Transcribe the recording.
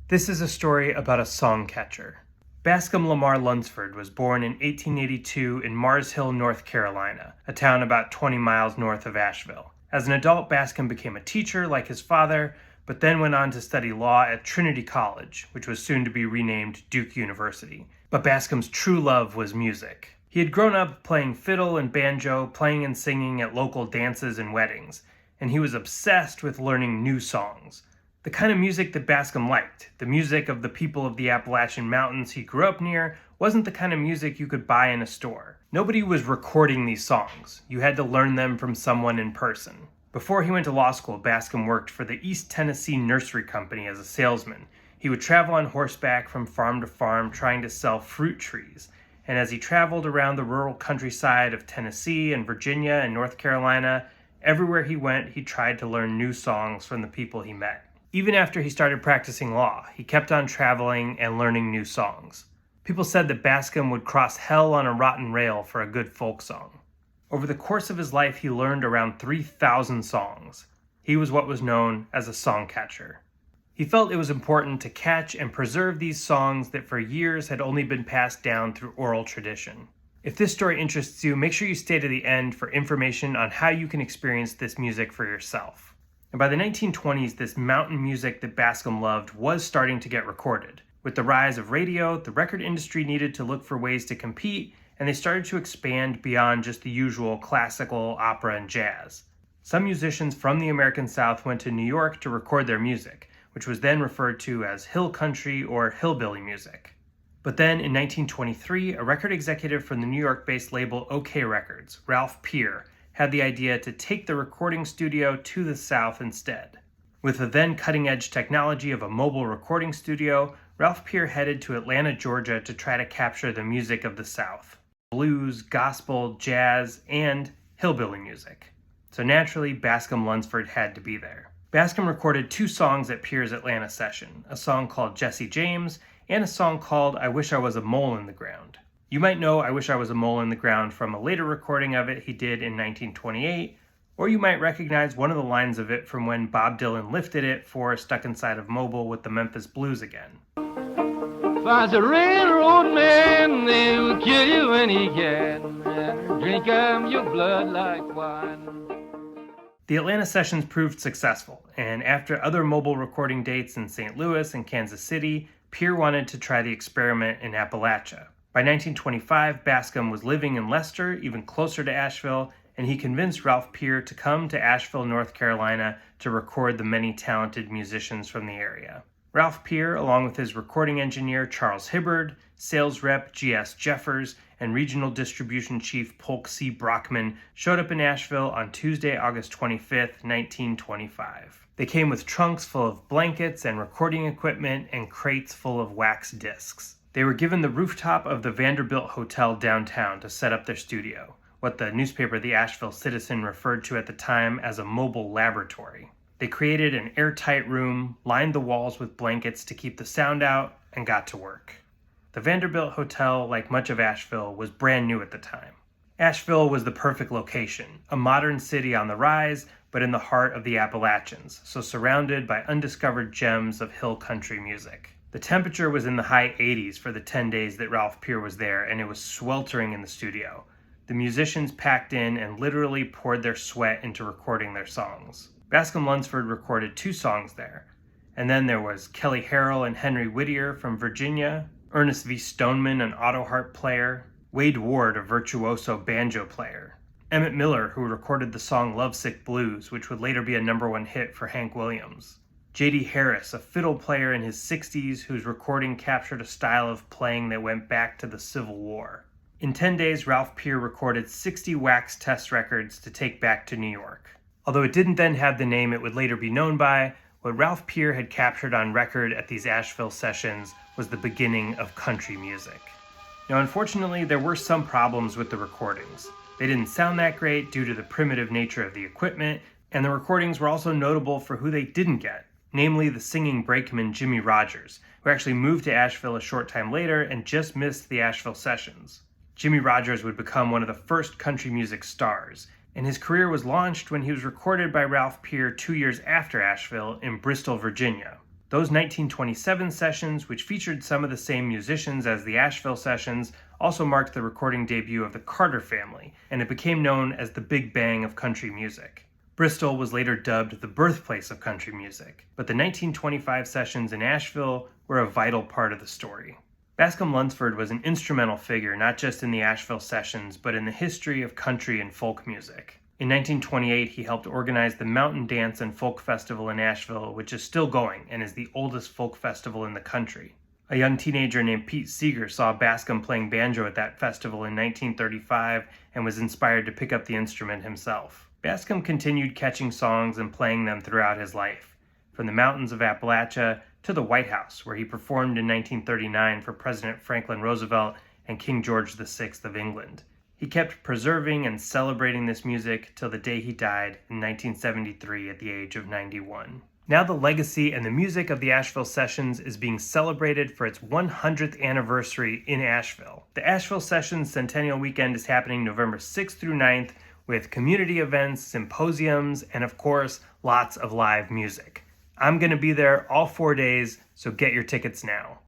This is a story about a song catcher. Bascom Lamar Lunsford was born in 1882 in Mars Hill, North Carolina, a town about 20 miles north of Asheville. As an adult, Bascom became a teacher like his father, but then went on to study law at Trinity College, which was soon to be renamed Duke University. But Bascom's true love was music. He had grown up playing fiddle and banjo, playing and singing at local dances and weddings, and he was obsessed with learning new songs. The kind of music that Bascom liked, the music of the people of the Appalachian Mountains he grew up near, wasn't the kind of music you could buy in a store. Nobody was recording these songs. You had to learn them from someone in person. Before he went to law school, Bascom worked for the East Tennessee Nursery Company as a salesman. He would travel on horseback from farm to farm trying to sell fruit trees. And as he traveled around the rural countryside of Tennessee and Virginia and North Carolina, everywhere he went, he tried to learn new songs from the people he met. Even after he started practicing law, he kept on traveling and learning new songs. People said that Bascom would cross hell on a rotten rail for a good folk song. Over the course of his life, he learned around 3,000 songs. He was what was known as a song catcher. He felt it was important to catch and preserve these songs that for years had only been passed down through oral tradition. If this story interests you, make sure you stay to the end for information on how you can experience this music for yourself. And by the 1920s, this mountain music that Bascom loved was starting to get recorded. With the rise of radio, the record industry needed to look for ways to compete, and they started to expand beyond just the usual classical, opera, and jazz. Some musicians from the American South went to New York to record their music, which was then referred to as hill country or hillbilly music. But then in 1923, a record executive from the New York-based label OK Records, Ralph Peer, had the idea to take the recording studio to the South instead. With the then cutting-edge technology of a mobile recording studio, Ralph Peer headed to Atlanta, Georgia to try to capture the music of the South. Blues, gospel, jazz, and hillbilly music. So naturally, Bascom Lunsford had to be there. Bascom recorded 2 songs at Peer's Atlanta session, a song called Jesse James and a song called I Wish I Was a Mole in the Ground. You might know I Wish I Was a Mole in the Ground from a later recording of it he did in 1928, or you might recognize one of the lines of it from when Bob Dylan lifted it for Stuck Inside of Mobile with the Memphis Blues again. Finds a railroad man, they will kill you when he can, and drink your blood like wine. The Atlanta sessions proved successful, and after other mobile recording dates in St. Louis and Kansas City, Peer wanted to try the experiment in Appalachia. By 1925, Bascom was living in Leicester, even closer to Asheville, and he convinced Ralph Peer to come to Asheville, North Carolina to record the many talented musicians from the area. Ralph Peer, along with his recording engineer Charles Hibbard, sales rep G.S. Jeffers, and regional distribution chief Polk C. Brockman, showed up in Asheville on Tuesday, August 25, 1925. They came with trunks full of blankets and recording equipment and crates full of wax discs. They were given the rooftop of the Vanderbilt Hotel downtown to set up their studio, what the newspaper The Asheville Citizen referred to at the time as a mobile laboratory. They created an airtight room, lined the walls with blankets to keep the sound out, and got to work. The Vanderbilt Hotel, like much of Asheville, was brand new at the time. Asheville was the perfect location, a modern city on the rise, but in the heart of the Appalachians, so surrounded by undiscovered gems of hill country music. The temperature was in the high 80s for the 10 days that Ralph Peer was there, and it was sweltering in the studio. The musicians packed in and literally poured their sweat into recording their songs. Bascom Lunsford recorded 2 songs there. And then there was Kelly Harrell and Henry Whittier from Virginia, Ernest V. Stoneman, an auto harp player, Wade Ward, a virtuoso banjo player, Emmett Miller, who recorded the song Lovesick Blues, which would later be a #1 hit for Hank Williams, J.D. Harris, a fiddle player in his 60s whose recording captured a style of playing that went back to the Civil War. In 10 days, Ralph Peer recorded 60 wax test records to take back to New York. Although it didn't then have the name it would later be known by, what Ralph Peer had captured on record at these Asheville sessions was the beginning of country music. Now, unfortunately, there were some problems with the recordings. They didn't sound that great due to the primitive nature of the equipment, and the recordings were also notable for who they didn't get, namely the singing brakeman Jimmie Rodgers, who actually moved to Asheville a short time later and just missed the Asheville sessions. Jimmie Rodgers would become one of the first country music stars, and his career was launched when he was recorded by Ralph Peer 2 years after Asheville in Bristol, Virginia. Those 1927 sessions, which featured some of the same musicians as the Asheville sessions, also marked the recording debut of the Carter family, and it became known as the Big Bang of country music. Bristol was later dubbed the birthplace of country music, but the 1925 sessions in Asheville were a vital part of the story. Bascom Lunsford was an instrumental figure not just in the Asheville sessions, but in the history of country and folk music. In 1928, he helped organize the Mountain Dance and Folk Festival in Asheville, which is still going and is the oldest folk festival in the country. A young teenager named Pete Seeger saw Bascom playing banjo at that festival in 1935 and was inspired to pick up the instrument himself. Bascom continued catching songs and playing them throughout his life, from the mountains of Appalachia to the White House, where he performed in 1939 for President Franklin Roosevelt and King George VI of England. He kept preserving and celebrating this music till the day he died in 1973 at the age of 91. Now the legacy and the music of the Asheville Sessions is being celebrated for its 100th anniversary in Asheville. The Asheville Sessions Centennial Weekend is happening November 6th through 9th with community events, symposiums, and of course, lots of live music. I'm going to be there all 4 days, so get your tickets now.